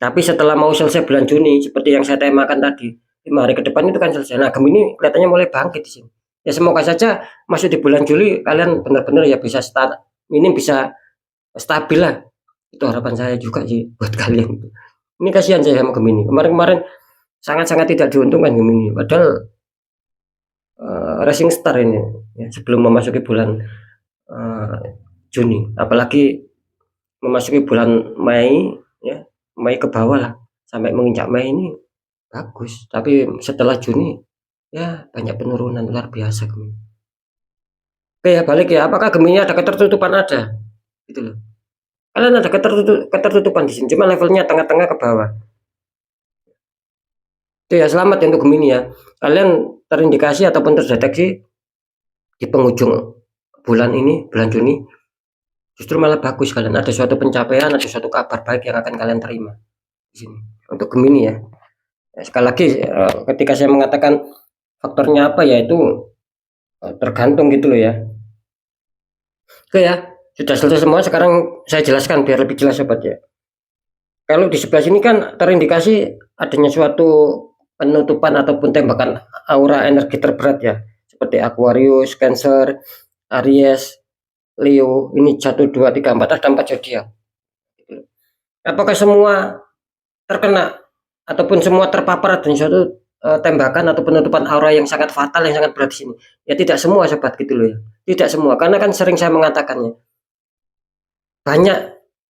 tapi setelah mau selesai bulan Juni seperti yang saya temakan tadi, 5 hari ke depan itu kan selesai. Nah, Gemini kelihatannya mulai bangkit di sini. Ya semoga saja masuk di bulan Juli kalian benar-benar ya bisa ini bisa stabil lah. Itu harapan saya juga sih buat kalian. Ini kasihan saya sama Gemini. Kemarin-kemarin sangat-sangat tidak diuntungkan Gemini. Padahal racing star ini ya, sebelum memasuki bulan Juni, apalagi memasuki bulan Mei ya, Mei ke bawah lah sampai menginjak Mei ini bagus, tapi setelah Juni ya banyak penurunan luar biasa Gemini. Oke ya, balik ya, apakah Gemini ada ketertutupan? Ada gitu loh. Kalian ada ketertutupan di sini, cuma levelnya tengah-tengah ke bawah. Itu ya, selamat ya untuk Gemini ya. Kalian terindikasi ataupun terdeteksi di penghujung bulan ini, bulan Juni, justru malah bagus kalian. Ada suatu pencapaian, ada suatu kabar baik yang akan kalian terima di sini. Untuk Gemini ya. Sekali lagi, ketika saya mengatakan faktornya apa ya itu tergantung gitu loh ya. Oke ya, sudah selesai semua. Sekarang saya jelaskan biar lebih jelas sobat ya. Kalau di sebelah sini kan terindikasi adanya suatu penutupan ataupun tembakan aura energi terberat ya, seperti Aquarius, Cancer, Aries, Leo. Ini 1, 2, 3, 4, ada 4 zodiak. Apakah semua terkena ataupun semua terpapar dengan suatu tembakan atau penutupan aura yang sangat fatal, yang sangat berat di sini? Ya tidak semua sobat gitu loh ya. Tidak semua, karena kan sering saya mengatakannya banyak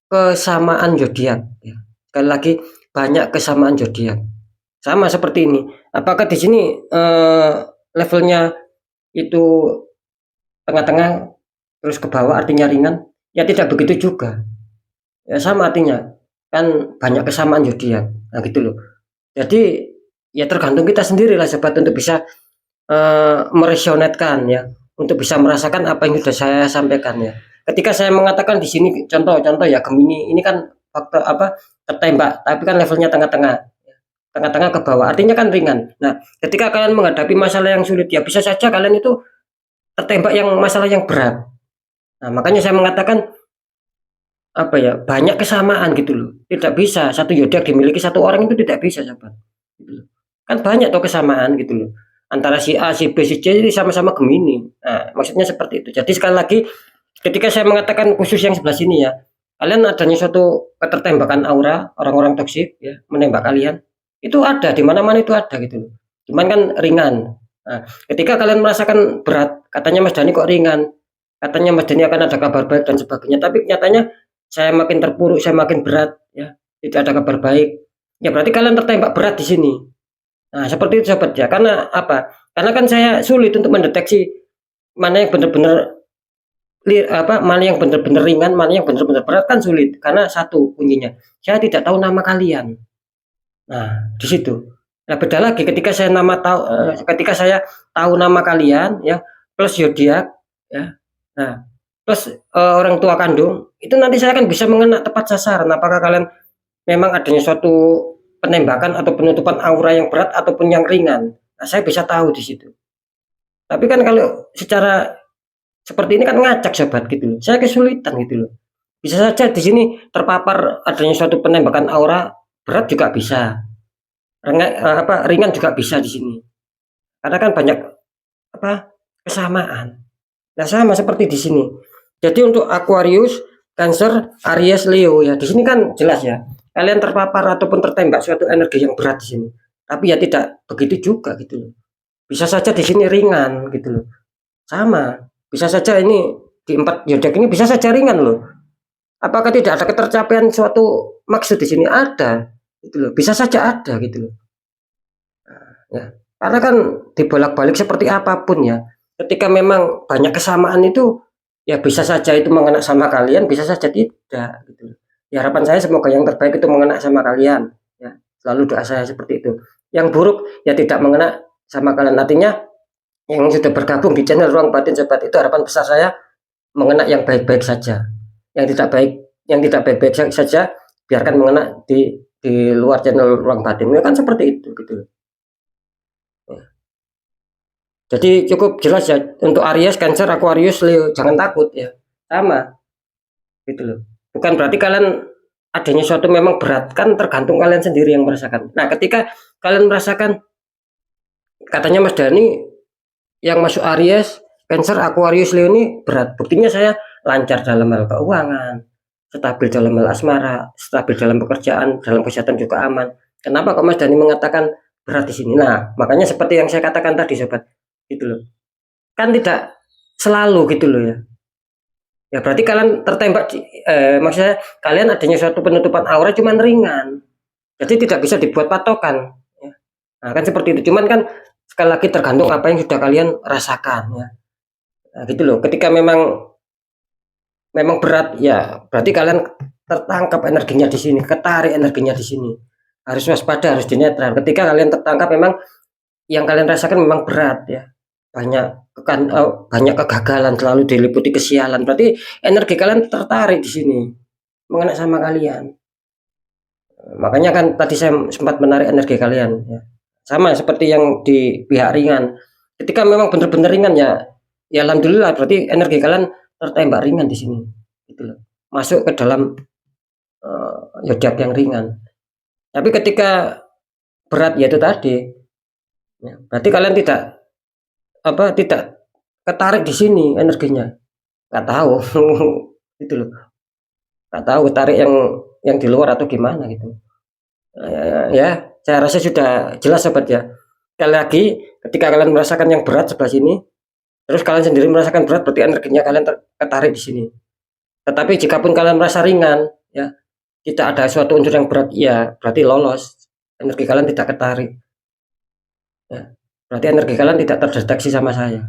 kesamaan zodiak ya. Sekali lagi banyak kesamaan zodiak. Sama seperti ini. Apakah di sini levelnya itu tengah-tengah terus ke bawah artinya ringan? Ya tidak begitu juga. Ya sama artinya. Kan banyak kesamaan zodiak. Nah gitu loh. Jadi ya tergantung kita sendiri lah sobat untuk bisa meresonetkan ya, untuk bisa merasakan apa yang sudah saya sampaikan ya. Ketika saya mengatakan di sini contoh-contoh ya Gemini ini kan faktor apa tertembak, tapi kan levelnya tengah-tengah, tengah-tengah ke bawah, artinya kan ringan. Nah, ketika kalian menghadapi masalah yang sulit ya bisa saja kalian itu tertembak yang masalah yang berat. Nah, makanya saya mengatakan apa ya banyak kesamaan gitu loh. Tidak bisa satu zodiak dimiliki satu orang itu tidak bisa sobat. Gitu loh. Kan banyak tuh kesamaan gitu loh. Antara si A, si B, si C ini sama-sama Gemini. Nah, maksudnya seperti itu. Jadi sekali lagi ketika saya mengatakan khusus yang sebelah sini ya, kalian adanya suatu ketertembakan aura orang-orang toksik ya menembak kalian. Itu ada di mana-mana itu ada gitu loh. Cuman kan ringan. Nah, ketika kalian merasakan berat, katanya Mas Dani kok ringan. Katanya Mas Dani akan ada kabar baik dan sebagainya, tapi nyatanya saya makin terpuruk, saya makin berat ya. Tidak ada kabar baik. Ya berarti kalian tertembak berat di sini. Nah, seperti itu sobat ya. Karena apa? Karena kan saya sulit untuk mendeteksi mana yang benar-benar mana yang benar-benar ringan, mana yang benar-benar berat kan sulit. Karena satu kuncinya, saya tidak tahu nama kalian. Nah, di situ. Nah, beda lagi ketika saya tahu nama kalian ya, plus zodiak ya. Nah, plus orang tua kandung, itu nanti saya akan bisa mengenal tepat sasaran apakah kalian memang adanya suatu penembakan atau penutupan aura yang berat ataupun yang ringan. Nah, saya bisa tahu di situ. Tapi kan kalau secara seperti ini kan ngacak sobat gitu loh. Saya kesulitan gitu loh. Bisa saja di sini terpapar adanya suatu penembakan aura berat juga bisa. Ringan juga bisa di sini. Karena kan banyak kesamaan. Nah, sama seperti di sini. Jadi untuk Aquarius, Cancer, Aries, Leo ya. Di sini kan jelas ya. Kalian terpapar ataupun tertembak suatu energi yang berat di sini. Tapi ya tidak begitu juga gitu loh. Bisa saja di sini ringan gitu loh. Sama. Bisa saja ini di 4 zodiak ini bisa saja ringan loh. Apakah tidak ada ketercapaian suatu maksud di sini? Ada. Gitu loh. Bisa saja ada gitu loh. Ya. Karena kan dibolak-balik seperti apapun ya. Ketika memang banyak kesamaan itu ya bisa saja itu mengena sama kalian, bisa saja tidak gitu. Ya harapan saya semoga yang terbaik itu mengena sama kalian ya. Selalu doa saya seperti itu. Yang buruk ya tidak mengena sama kalian. Artinya yang sudah bergabung di channel Ruang Batin Sobat itu harapan besar saya mengena yang baik-baik saja. Yang tidak baik-baik saja biarkan mengena di luar channel Ruang Batin. Ya kan seperti itu gitu. Jadi cukup jelas ya untuk Aries, Cancer, Aquarius, Leo, jangan takut ya. Sama gitu loh. Bukan berarti kalian adanya suatu memang berat, kan tergantung kalian sendiri yang merasakan. Nah, ketika kalian merasakan katanya Mas Dani yang masuk Aries, Cancer, Aquarius, Leo ini berat. Buktinya saya lancar dalam hal keuangan, stabil dalam hal asmara, stabil dalam pekerjaan, dalam kesehatan juga aman. Kenapa kok Mas Dani mengatakan berat di sini? Nah, makanya seperti yang saya katakan tadi sobat, gitu loh. Kan tidak selalu gitu loh ya. Ya berarti kalian tertembak maksudnya kalian adanya suatu penutupan aura cuman ringan. Jadi tidak bisa dibuat patokan ya. Nah, kan seperti itu. Cuman kan sekali lagi tergantung apa yang sudah kalian rasakan ya. Nah, gitu loh. Ketika memang berat ya, berarti kalian tertangkap energinya di sini, ketarik energinya di sini. Harus waspada, harus dinetral. Ketika kalian tertangkap memang yang kalian rasakan memang berat ya. Banyak kegagalan, selalu diliputi kesialan. Berarti energi kalian tertarik di sini, mengena sama kalian. Makanya kan tadi saya sempat menarik energi kalian ya. Sama seperti yang di pihak ringan. Ketika memang benar-benar ringan ya, ya alhamdulillah berarti energi kalian tertembak ringan di sini. Gitu loh. Masuk ke dalam zodiak yang ringan. Tapi ketika berat ya itu tadi, ya, berarti kalian tidak ketarik di sini energinya, nggak tahu. Gitu loh, nggak tahu tarik yang di luar atau gimana gitu. Ya saya rasa sudah jelas sobat ya. Sekali lagi ketika kalian merasakan yang berat sebelah sini, terus kalian sendiri merasakan berat, berarti energinya kalian ketarik di sini. Tetapi jika pun kalian merasa ringan ya, tidak ada suatu unsur yang berat, ya berarti lolos, energi kalian tidak ketarik ya. Berarti energi kalian tidak terdeteksi sama saya.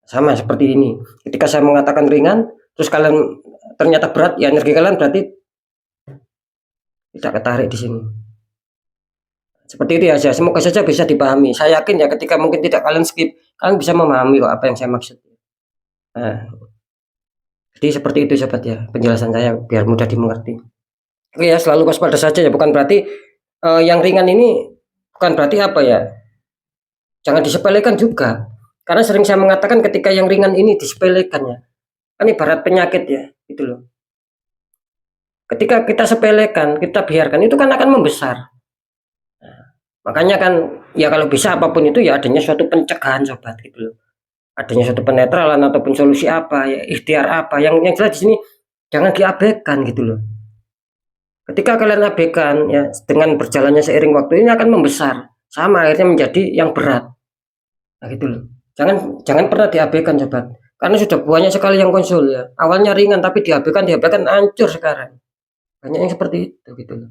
Sama seperti ini. Ketika saya mengatakan ringan, terus kalian ternyata berat, ya energi kalian berarti tidak ketarik di sini. Seperti itu ya, semoga saja bisa dipahami. Saya yakin ya ketika mungkin tidak kalian skip, kalian bisa memahami kok apa yang saya maksud. Nah, jadi seperti itu sobat ya, penjelasan saya biar mudah dimengerti. Oke ya, selalu waspada saja ya, bukan berarti yang ringan ini bukan berarti apa ya, jangan disepelekan juga. Karena sering saya mengatakan ketika yang ringan ini disepelekan ya, kan ibarat penyakit ya, gitu loh. Ketika kita sepelekan, kita biarkan, itu kan akan membesar. Nah, makanya kan ya kalau bisa apapun itu ya adanya suatu pencegahan sobat gitu loh. Adanya suatu penetralan ataupun solusi apa ya, ikhtiar apa yang jelas di sini jangan diabaikan gitu loh. Ketika kalian abaikan ya, dengan berjalannya seiring waktu ini akan membesar, sama akhirnya menjadi yang berat. Nah gitu loh. Jangan pernah diabaikan sobat. Karena sudah banyak sekali yang konsul ya. Awalnya ringan tapi diabaikan hancur sekarang. Banyak yang seperti itu gitu loh.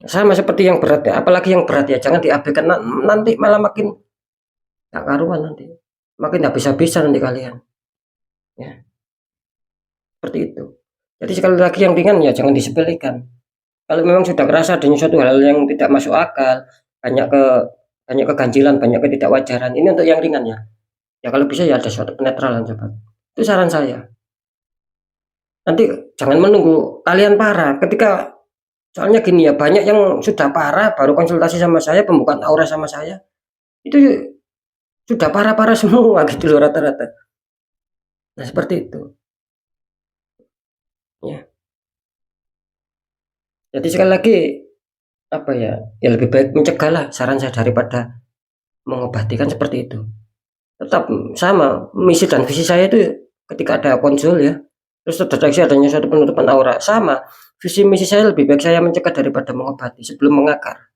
Sama seperti yang berat ya, apalagi yang berat ya jangan diabaikan, nanti malah makin gak karuan nanti, makin habis-habisan nanti kalian, ya seperti itu. Jadi sekali lagi yang ringan ya jangan disepelekan. Kalau memang sudah kerasa adanya suatu hal yang tidak masuk akal, banyak banyak keganjilan, banyak ketidakwajaran, ini untuk yang ringan ya. Ya kalau bisa ya ada suatu penetralan coba. Itu saran saya. Nanti jangan menunggu kalian parah. Soalnya gini ya, banyak yang sudah parah baru konsultasi sama saya, pembukaan aura sama saya. Itu sudah parah-parah semua gitu loh rata-rata. Nah, seperti itu. Ya. Jadi sekali lagi apa ya? Ya lebih baik mencegah lah saran saya daripada mengobati kan seperti itu. Tetap sama misi dan visi saya itu ketika ada konsul ya, terus terdeteksi adanya suatu penutupan aura, sama visi misi saya lebih baik saya mencegah daripada mengobati sebelum mengakar.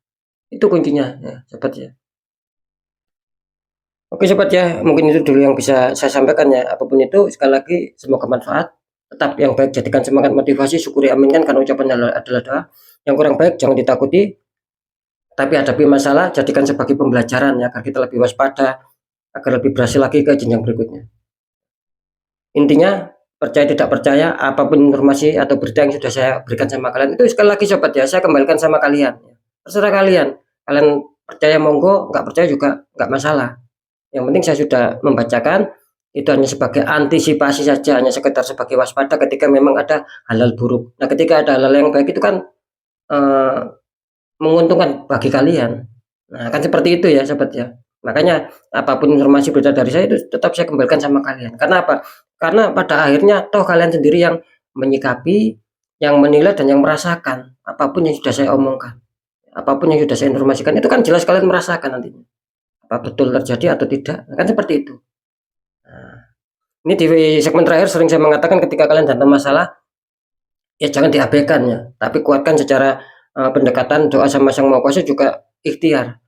Itu kuncinya ya, sobat ya. Oke sobat ya, mungkin itu dulu yang bisa saya sampaikan ya. Apapun itu sekali lagi semoga manfaat. Tetap yang baik jadikan semangat motivasi, syukuri aminkan karena ucapan adalah doa. Yang kurang baik jangan ditakuti, tapi hadapi masalah jadikan sebagai pembelajaran ya agar kita lebih waspada, agar lebih berhasil lagi ke jenjang berikutnya. Intinya percaya tidak percaya apapun informasi atau berita yang sudah saya berikan sama kalian itu sekali lagi sobat ya, saya kembalikan sama kalian. Terserah kalian. Kalian percaya monggo, nggak percaya juga nggak masalah. Yang penting saya sudah membacakan, itu hanya sebagai antisipasi saja, hanya sekedar sebagai waspada ketika memang ada hal-hal buruk. Nah, ketika ada hal-hal yang baik itu kan eh, menguntungkan bagi kalian. Nah, kan seperti itu ya, sobat ya. Makanya apapun informasi berita dari saya itu tetap saya kembalikan sama kalian. Karena apa? Karena pada akhirnya toh kalian sendiri yang menyikapi, yang menilai dan yang merasakan apapun yang sudah saya omongkan, apapun yang sudah saya informasikan itu kan jelas kalian merasakan nantinya. Apa betul terjadi atau tidak? Kan seperti itu. Nah, ini di segmen terakhir sering saya mengatakan ketika kalian datang masalah, ya jangan diabaikan ya, tapi kuatkan secara pendekatan doa sama Sang Maha Kuasa juga ikhtiar.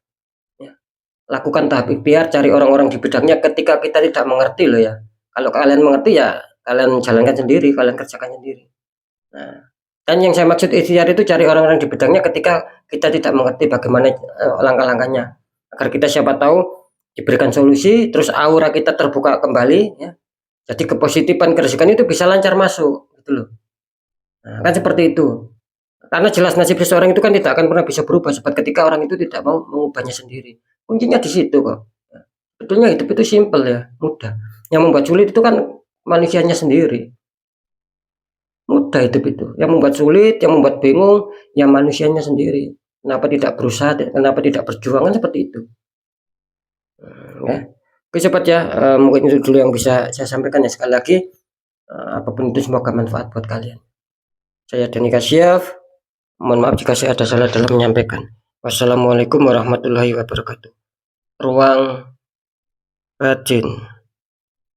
Ya. Lakukan tahap ikhtiar, cari orang-orang di bidangnya ketika kita tidak mengerti loh ya. Kalau kalian mengerti ya kalian jalankan sendiri, kalian kerjakan sendiri. Nah, kan yang saya maksud ikhtiar itu cari orang-orang di bidangnya ketika kita tidak mengerti bagaimana langkah-langkahnya. Agar kita siapa tahu diberikan solusi, terus aura kita terbuka kembali ya. Jadi kepositifan keresikan itu bisa lancar masuk gitu loh. Nah, kan seperti itu. Karena jelas nasib seseorang itu kan tidak akan pernah bisa berubah sebab ketika orang itu tidak mau mengubahnya sendiri. Kuncinya di situ kok. Sebetulnya hidup itu simpel ya, mudah. Yang membuat sulit itu kan manusianya sendiri. Mudah hidup itu. Yang membuat sulit, yang membuat bingung, ya manusianya sendiri. Kenapa tidak berusaha, kenapa tidak berjuang kan seperti itu. Ya. Oke sobat ya, mungkin itu dulu yang bisa saya sampaikan ya sekali lagi. Apapun itu semoga manfaat buat kalian. Saya Dani Kasyaf. Mohon maaf jika saya ada salah dalam menyampaikan. Wassalamualaikum warahmatullahi wabarakatuh. Ruang batin.